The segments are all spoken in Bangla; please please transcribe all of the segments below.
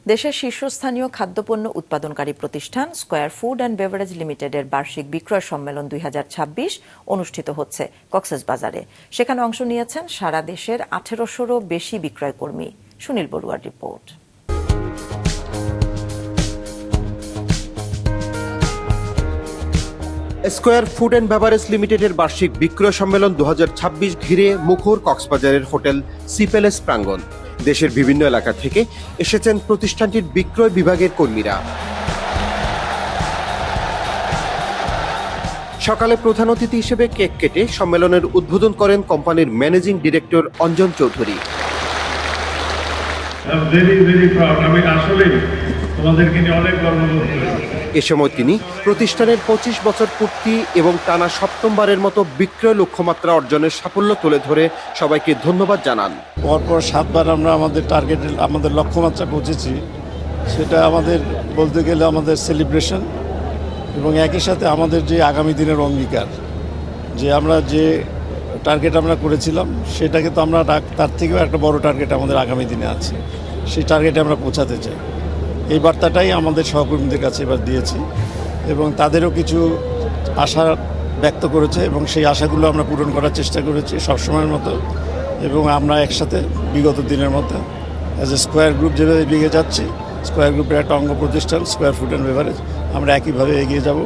দেশের শীর্ষস্থানীয় খাদ্যপণ্য উৎপাদনকারী প্রতিষ্ঠান স্কয়ার ফুড অ্যান্ড বেভারেজ লিমিটেডের বার্ষিক বিক্রয় সম্মেলন 2026 অনুষ্ঠিত হচ্ছে কক্সবাজারে। সেখানে অংশ নিয়েছেন সারা দেশের 1800-রও বেশি বিক্রয় কর্মী। সুনীল বড়ুয়ার রিপোর্ট। স্কয়ার ফুড অ্যান্ড বেভারেজ লিমিটেডের বার্ষিক বিক্রয় সম্মেলন 2026 ঘিরে মুখর কক্সবাজারের হোটেল সি প্যালেস প্রাঙ্গণ। দেশের বিভিন্ন এলাকা থেকে এসেছেন প্রতিষ্ঠানটির বিক্রয় বিভাগের কর্মীরা। সকালে প্রধান অতিথি হিসেবে কেক কেটে সম্মেলনের উদ্বোধন করেন কোম্পানির ম্যানেজিং ডিরেক্টর অঞ্জন চৌধুরী। এ সময় তিনি প্রতিষ্ঠানের 25 বছর পূর্তি এবং টানা সপ্তমবারের মতো বিক্রয় লক্ষ্যমাত্রা অর্জনের সাফল্য তুলে ধরে সবাইকে ধন্যবাদ জানান। পরপর 7বার আমরা আমাদের টার্গেট, আমাদের লক্ষ্যমাত্রা পৌঁছেছি। সেটা আমাদের বলতে গেলে আমাদের সেলিব্রেশন এবং একই সাথে আমাদের যে আগামী দিনের অঙ্গীকার, যে আমরা যে টার্গেট আমরা করেছিলাম সেটাকে তো আমরা তার থেকেও একটা বড় টার্গেট আমাদের আগামী দিনে আছে। সেই টার্গেটে আমরা পৌঁছাতে চাই। এই বার্তাটাই আমাদের সহকর্মীদের কাছে এবার দিয়েছি এবং তাদেরও কিছু আশা ব্যক্ত করেছে এবং সেই আশাগুলো আমরা পূরণ করার চেষ্টা করেছি সবসময়ের মতো। এবং আমরা একসাথে বিগত দিনের মতো অ্যাজ এ স্কয়ার গ্রুপ যেভাবে এগিয়ে যাচ্ছি, স্কয়ার গ্রুপের একটা অঙ্গ প্রতিষ্ঠান স্কয়ার ফুড অ্যান্ড বেভারেজ, আমরা একইভাবে এগিয়ে যাব।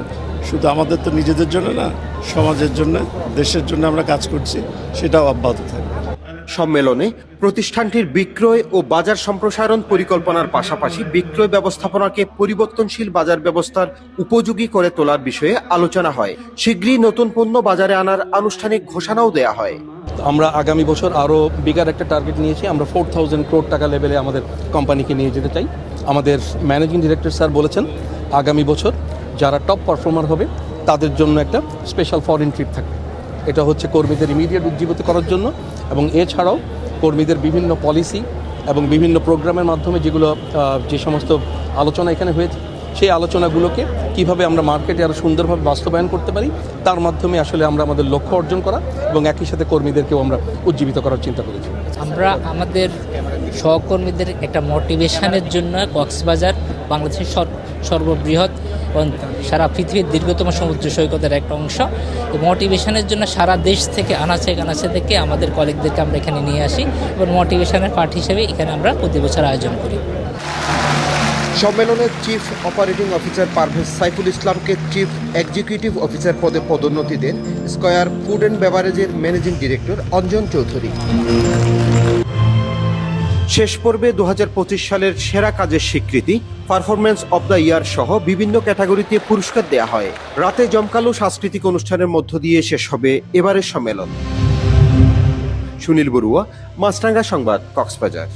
শুধু আমাদের তো নিজেদের জন্য না, সমাজের জন্য, দেশের জন্য আমরা কাজ করছি, সেটাও অব্যাহত থাকবে। সম্মেলনে প্রতিষ্ঠানটির বিক্রয় ও বাজার সম্প্রসারণ পরিকল্পনার পাশাপাশি বিক্রয় ব্যবস্থাপনাকে পরিবর্তনশীল বাজার ব্যবস্থার উপযোগী করে তোলার বিষয়ে আলোচনা হয়। শীঘ্রই নতুন পণ্য বাজারে আনার আনুষ্ঠানিক ঘোষণাও দেয়া হয়। আমরা আগামী বছর আরও বিগার একটা টার্গেট নিয়েছি। আমরা 4000 crore টাকা লেভেলে আমাদের কোম্পানিকে নিয়ে যেতে চাই। আমাদের ম্যানেজিং ডিরেক্টর স্যার বলেছেন আগামী বছর যারা টপ পারফর্মার হবে তাদের জন্য একটা স্পেশাল ফরেন ট্রিপ থাকবে। এটা হচ্ছে কর্মীদের ইমিডিয়েট উজ্জীবিত করার জন্য এবং এছাড়াও কর্মীদের বিভিন্ন পলিসি এবং বিভিন্ন প্রোগ্রামের মাধ্যমে যেগুলো যে সমস্ত আলোচনা এখানে হয়েছে সেই আলোচনাগুলোকে কিভাবে আমরা মার্কেটে আরও সুন্দরভাবে বাস্তবায়ন করতে পারি তার মাধ্যমে আসলে আমরা আমাদের লক্ষ্য অর্জন করা এবং একই সাথে কর্মীদেরকেও আমরা উজ্জীবিত করার চিন্তা করেছি। আমরা আমাদের সহকর্মীদের একটা মোটিভেশনের জন্য কক্সবাজার বাংলাদেশের সর্ববৃহৎ এবং সারা পৃথিবীর দীর্ঘতম সমুদ্র সৈকতের একটা অংশ। মোটিভেশনের জন্য সারা দেশ থেকে আনাচে কানাচে থেকে আমাদের কলিগদেরকে আমরা এখানে নিয়ে আসি এবং মোটিভেশনের পার্ট হিসেবে এখানে আমরা প্রতি বছর আয়োজন করি। সম্মেলনে chief operating officer Parvez Saiful ইসলামকে চিফ এক্সিকিউটিভ অফিসার পদে পদোন্নতি দেন স্কয়ার ফুড অ্যান্ড বেভারেজের ম্যানেজিং ডিরেক্টর অঞ্জন চৌধুরী। শেষ পর্বে 2025 সালের সেরা কাজের স্বীকৃতি, পারফরমেন্স অব দ্য ইয়ার সহ বিভিন্ন ক্যাটাগরিতে পুরস্কার দেয়া হয়। রাতে জমকালো সাংস্কৃতিক অনুষ্ঠানের মধ্য দিয়ে শেষ হবে এবারের সম্মেলন। সুনীল বড়ুয়া, মাছরাঙ্গা সংবাদ, কক্সবাজার।